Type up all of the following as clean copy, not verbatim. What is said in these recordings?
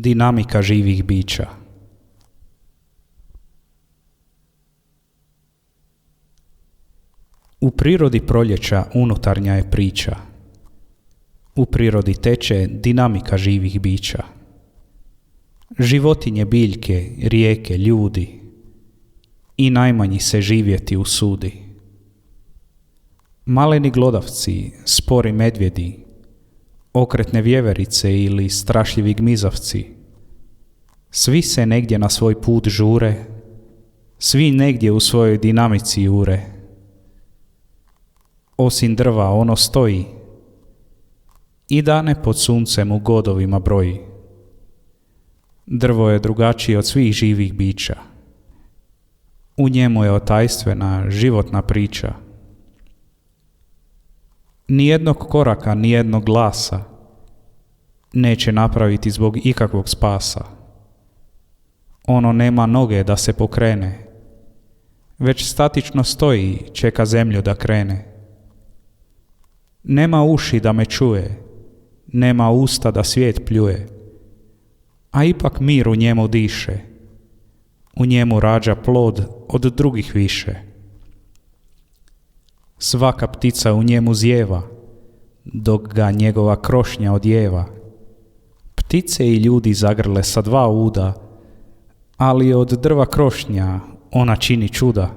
Dinamika živih bića. U prirodi proljeća unutarnja je priča. U prirodi teče dinamika živih bića. Životinje, biljke, rijeke, ljudi i najmanji se živjeti usudi. Maleni glodavci, spori medvjedi, okretne vjeverice ili strašljivi gmizavci, svi se negdje na svoj put žure, svi negdje u svojoj dinamici jure. Osim drva ono stoji i dane pod suncem u godovima broji. Drvo je drugačije od svih živih bića. U njemu je otajstvena životna priča. Nijednog koraka, nijednog glasa neće napraviti zbog ikakvog spasa. Ono nema noge da se pokrene, već statično stoji, čeka zemlju da krene. Nema uši da me čuje, nema usta da svijet pljuje, a ipak mir u njemu diše, u njemu rađa plod od drugih više. Svaka ptica u njemu zjeva, dok ga njegova krošnja odjeva. Ptice i ljudi zagrle sa dva uda, ali od drva krošnja ona čini čuda.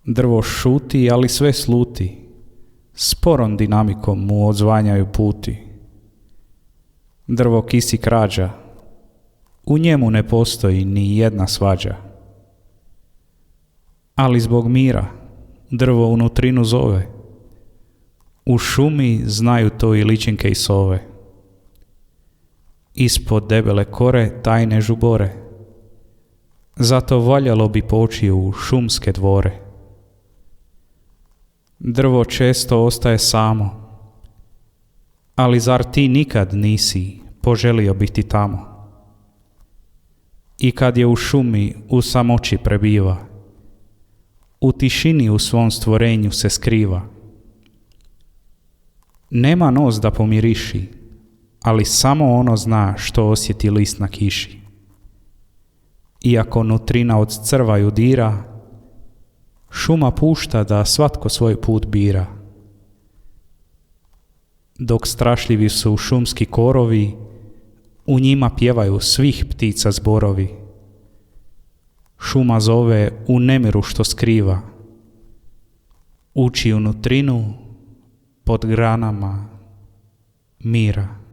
Drvo šuti, ali sve sluti, sporom dinamikom mu odzvanjaju puti. Drvo kisik rađa, u njemu ne postoji ni jedna svađa. Ali zbog mira drvo unutrinu zove, u šumi znaju to i ličinke i sove. Ispod debele kore tajne žubore, zato valjalo bi poći u šumske dvore. Drvo često ostaje samo, ali zar ti nikad nisi poželio biti tamo? I kad je u šumi u samoći prebiva, u tišini u svom stvorenju se skriva. Nema nos da pomiriši, ali samo ono zna što osjeti list na kiši. Iako nutrina od crva ju dira, šuma pušta da svatko svoj put bira. Dok strašljivi su šumski korovi, u njima pjevaju svih ptica zborovi. Šuma zove u nemiru što skriva, uči u nutrinu pod granama mira.